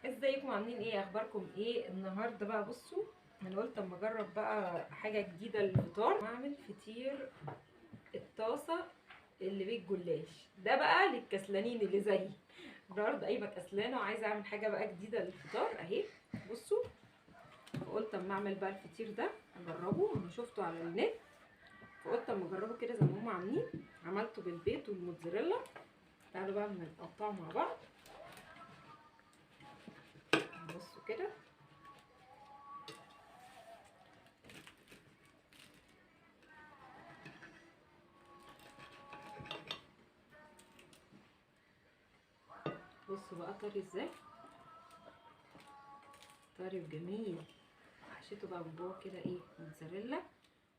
ازيكم عاملين ايه؟ اخباركم ايه النهارده؟ بقى بصوا، انا قلت اما اجرب بقى حاجه جديده للفطار. اعمل فطير الطاسه اللي بالجلاش ده بقى للكسلانين اللي زيي. النهارده قايمه كسلانه وعايزه اعمل حاجه بقى جديده للفطار اهي. بصوا، فقلت اما اعمل بقى الفطير ده اجربه. انا شفته على النت فقلت اما اجربه كده زي ما هم عاملين. عملته بالبيض والموتزاريلا. تعالوا بقى نقطعه مع بعض. بصوا كده. بصوا بقى طري ازاي، طري وجميل. حشيته بقى من جوه كده ايه، موتزاريلا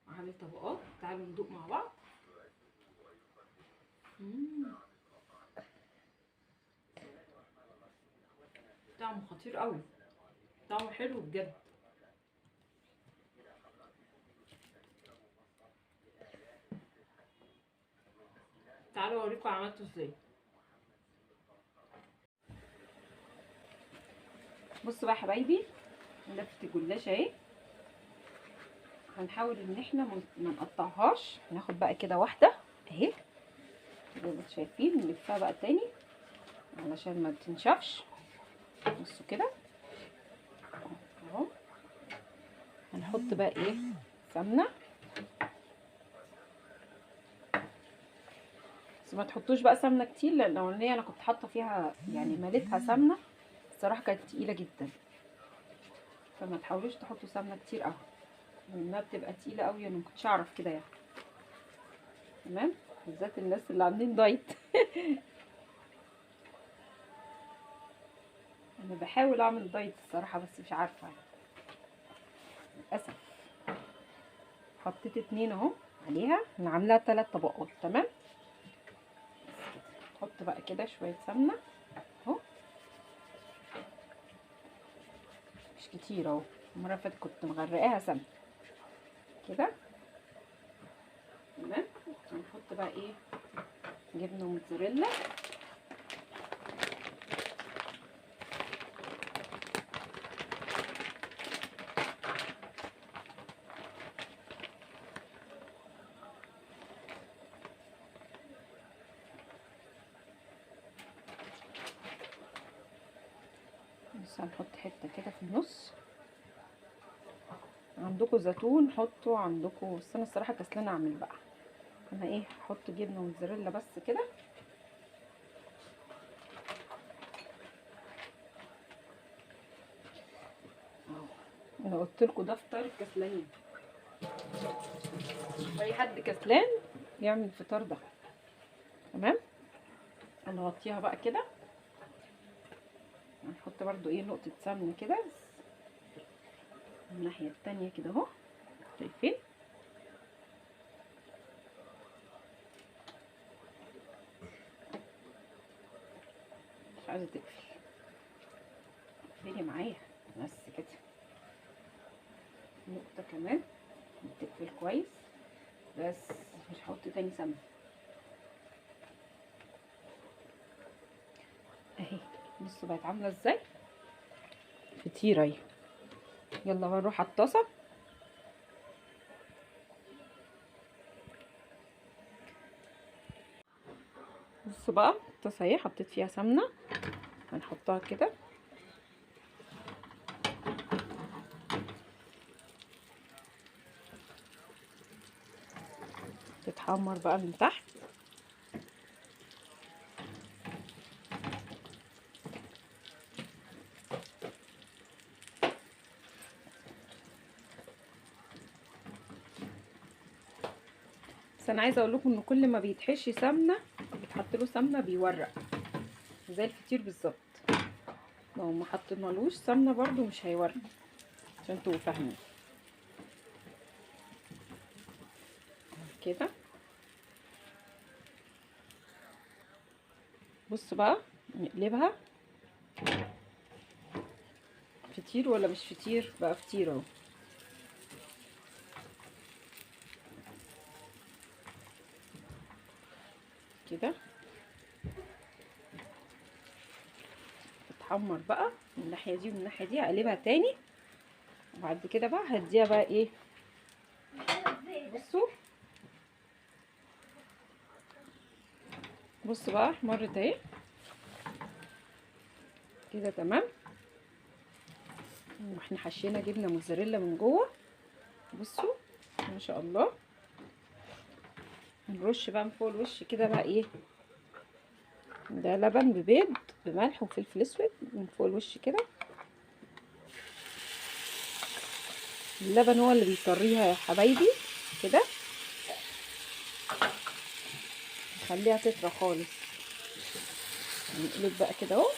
وعامل طبقات. تعالوا ندوق مع بعض. مم. طعمه خطير قوي، طعمه حلو بجد. تعالوا اوريكم عملته ازاي. بصوا بقى يا حبايبي، لفه الجلاشه اهي. هنحاول ان احنا ما نقطعهاش. هناخد بقى كده واحده اهي زي ما انتم شايفين، نلفها بقى تاني علشان ما تنشفش. بصوا كده اهو. هنحط بقى ايه، سمنه. بس ما تحطوش بقى سمنه كتير، لان الاولانيه انا كنت حاطه فيها يعني مليتها سمنه الصراحه كانت تقيله جدا. فما تحاولوش تحطوا سمنه كتير قوي لانها بتبقى تقيله قوي. انا ما كنتش اعرف كده يعني. تمام، بالذات الناس اللي عاملين دايت. انا بحاول اعمل دايت الصراحه بس مش عارفه يعني. للاسف. حطيت 2 اهو عليها. انا عاملاها 3 طبقات. تمام. تحط بقى كده شويه سمنه اهو، مش كتير اهو. المره اللي فاتت كنت مغرقاها سمنه كده. تمام. هنحط بقى ايه، جبنه موتزاريلا. بس هنحط حته كده في النص. عندكم زيتون حطوا، عندكم، بس انا الصراحه كسلانه اعمل بقى. انا ايه، هحط جبنه موتزاريلا بس كده اهو. انا قلت لكم ده فطار الكسلانين. اي حد كسلان يعمل الفطار ده. تمام. هنغطيها بقى كده. هنحط برضو ايه نقطه سمنه كده من الناحيه التانية كده اهو. شايفين؟ مش عايزه تقفل. اقفلي معايا بس كده. نقطه كمان تقفل كويس. بس مش هحط تاني سمنه اهي. بصوا بقت عامله ازاي، فطيره اهي. يلا هنروح على الطاسه. بصوا بقى الطاسه اهي، حطيت فيها سمنه. هنحطها كده تتحمر بقى من تحت. بس انا عايزه اقول لكم ان كل ما بيتحشي سمنه بيتحط له سمنه بيورق زي الفطير بالظبط. لو ما حطينالوش سمنه برده مش هيورق، عشان تبقوا فاهمين كده. بص بقى نقلبها. فطير ولا مش فطير؟ بقى فطير اهو كده. تتحمر بقى من الناحيه دي ومن الناحيه دي. هقلبها تاني وبعد كده بقى هديها بقى ايه، بصوا بصوا بقى احمرت اهي كده تمام. واحنا حشينا جبنه موتزاريلا من جوه، بصوا ما شاء الله. هنرش بقى من فوق الوش كده بقى ايه، ده لبن ببيض بملح وفلفل اسود من فوق الوش كده. اللبن هو اللي بيطريها يا حبايبي كده، نخليها تطرى خالص. نقلب بقى كده اهو،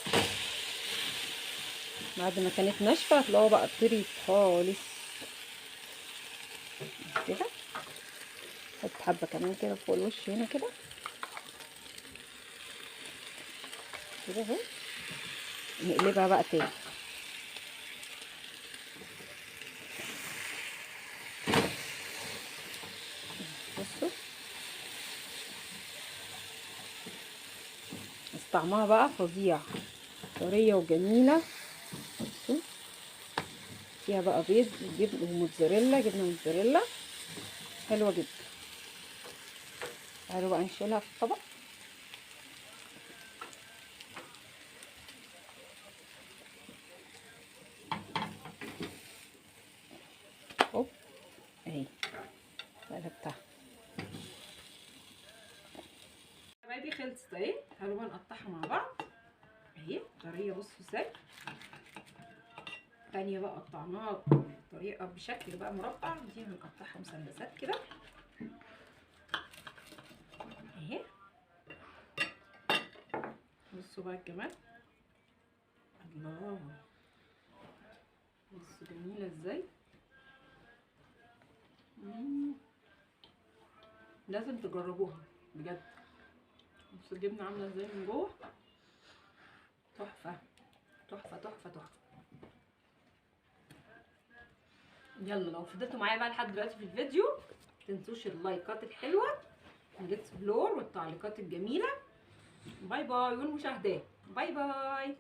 بعد ما كانت ناشفه هتلاقوها بقى طريت خالص كده. حط حبه كمان كده فوق الوش هنا كده كده اهو. نقلبها بقى تاني. بصوا بس طعمها بقى فظيع، طريه وجميله. بصوا فيها بقى بيض وجبن وموتزاريلا، جبنه موتزاريلا حلوه جدا. تعالوا بقى نشيلها في الطبق. اهو اهي قلبتها حبايبي، خلصت اهي. تعالوا بقى نقطعها مع بعض اهي طريه. بصوا ازاي التانية بقى قطعناها بطريقه بشكل بقى مربع، دي هنقطعها مثلثات كده اهي. بصوا بقى الجمال، الله بصوا جميله ازاي. لازم تجربوها بجد. بصوا الجبنه عامله ازاي من جوه، تحفه تحفه تحفه تحفه. يلا لو فضلتوا معايا بقى لحد دلوقتي في الفيديو متنسوش اللايكات الحلوه والاكسبلور والتعليقات الجميله. باي باي والمشاهدات. باي باي.